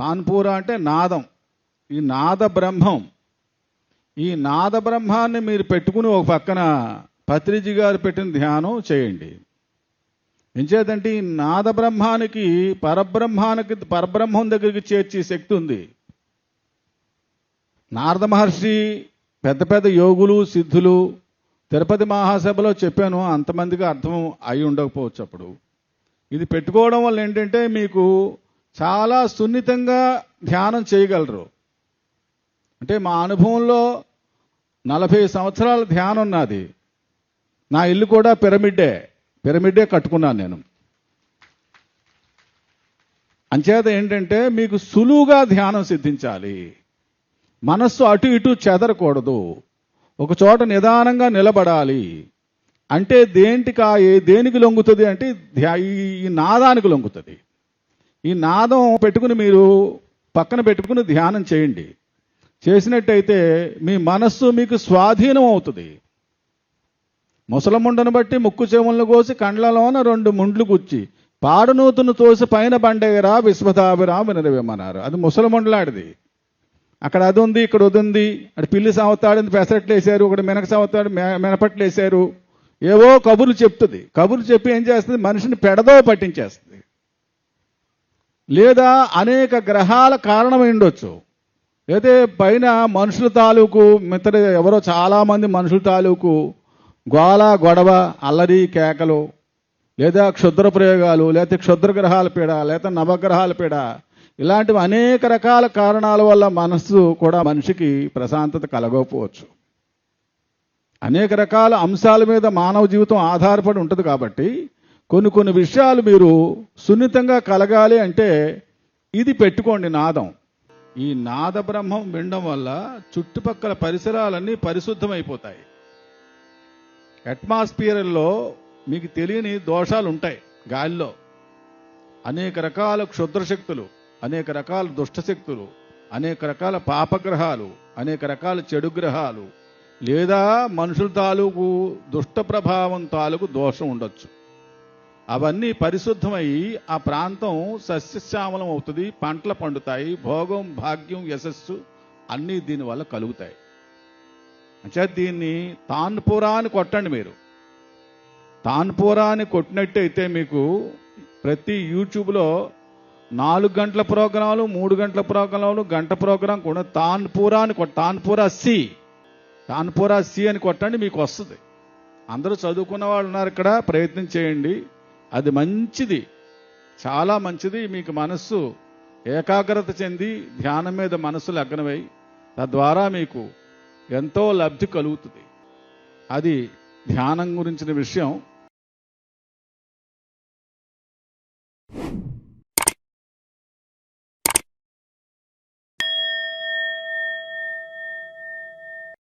తాన్పూర అంటే నాదం. ఈ నాద బ్రహ్మం. ఈ నాద బ్రహ్మాన్ని మీరు పెట్టుకుని ఒక పక్కన పత్రిజీ గారు పెట్టిన ధ్యానం చేయండి. ఎంచేతంటే ఈ నాద బ్రహ్మానికి పరబ్రహ్మం దగ్గరికి చేర్చే శక్తి ఉంది. నారద మహర్షి పెద్ద పెద్ద యోగులు సిద్ధులు తిరుపతి మహాసభలో చెప్పాను, అంతమందికి అర్థం అయి ఉండకపోవచ్చు. అప్పుడు ఇది పెట్టుకోవడం వల్ల ఏంటంటే మీకు చాలా సున్నితంగా ధ్యానం చేయగలరు. అంటే మా అనుభవంలో 40 సంవత్సరాల ధ్యానం ఉన్నది. నా ఇల్లు కూడా పిరమిడ్డే కట్టుకున్నాను నేను. అంచేత ఏంటంటే మీకు సులువుగా ధ్యానం సిద్ధించాలి. మనస్సు అటు ఇటు చెదరకూడదు, ఒక చోట నిదానంగా నిలబడాలి. అంటే దేనికి లొంగుతుంది అంటే ఈ నాదానికి లొంగుతుంది. ఈ నాదం పెట్టుకుని మీరు పక్కన పెట్టుకుని ధ్యానం చేయండి. చేసినట్టయితే మీ మనస్సు మీకు స్వాధీనం అవుతుంది. ముసలముండను బట్టి ముక్కు చెవులను కోసి కండ్లలోన 2 ముండ్లు గుచ్చి పాడునూతును తోసి పైన బండేరా విశ్వతాభిరా వినరవేమన్నారు. అది ముసలముండలాడిది. అక్కడ అది ఉంది, ఇక్కడ అది ఉంది. అటు పిల్లి సావతాడని పెసరట్లు వేశారు, ఒకటి మినక సావతాడు మినపట్లు వేశారు. ఏవో కబుర్లు చెప్తుంది. కబుర్లు చెప్పి ఏం చేస్తుంది, మనిషిని పెడదో పట్టించేస్తుంది. లేదా అనేక గ్రహాల కారణమై ఉండొచ్చు. అయితే పైన మనుషుల తాలూకు ఎవరో చాలామంది మనుషుల తాలూకు గోల గొడవ అల్లరి కేకలు, లేదా క్షుద్ర ప్రయోగాలు, లేకపోతే క్షుద్ర గ్రహాల పీడ, లేదా నవగ్రహాల పీడ, ఇలాంటివి అనేక రకాల కారణాల వల్ల మనస్సు కూడా మనిషికి ప్రశాంతత కలగకపోవచ్చు. అనేక రకాల అంశాల మీద మానవ జీవితం ఆధారపడి ఉంటుంది. కాబట్టి కొన్ని విషయాలు మీరు సున్నితంగా కలగాలి అంటే ఇది పెట్టుకోండి, నాదం. ఈ నాద బ్రహ్మం వినడం వల్ల చుట్టుపక్కల పరిసరాలన్నీ పరిశుద్ధమైపోతాయి. అట్మాస్ఫియర్లో మీకు తెలియని దోషాలు ఉంటాయి. గాలిలో అనేక రకాల క్షుద్ర శక్తులు, అనేక రకాల దుష్టశక్తులు, అనేక రకాల పాపగ్రహాలు, అనేక రకాల చెడు గ్రహాలు, లేదా మనుషుల తాలూకు దుష్ట ప్రభావం తాలూకు దోషం ఉండొచ్చు. అవన్నీ పరిశుద్ధమై ఆ ప్రాంతం సస్యశ్యామలం అవుతుంది. పంటలు పండుతాయి. భోగం భాగ్యం యశస్సు అన్నీ దీనివల్ల కలుగుతాయి. అంటే దీన్ని తాన్పూరాన్ని కొట్టండి. మీరు తాన్పూరాన్ని కొట్టినట్టయితే మీకు ప్రతి యూట్యూబ్లో 4 గంటల ప్రోగ్రాంలు, 3 గంటల ప్రోగ్రాంలు, గంట ప్రోగ్రాం కూడా తాన్పూరా సి అని కొట్టండి, మీకు వస్తుంది. అందరూ చదువుకున్న వాళ్ళు ఉన్నారు ఇక్కడ, ప్రయత్నం చేయండి. అది మంచిది, చాలా మంచిది. మీకు మనస్సు ఏకాగ్రత చెంది ధ్యానం మీద మనస్సు లగ్నమై తద్వారా మీకు ఎంతో లబ్ధి కలుగుతుంది. అది ధ్యానం గురించిన విషయం.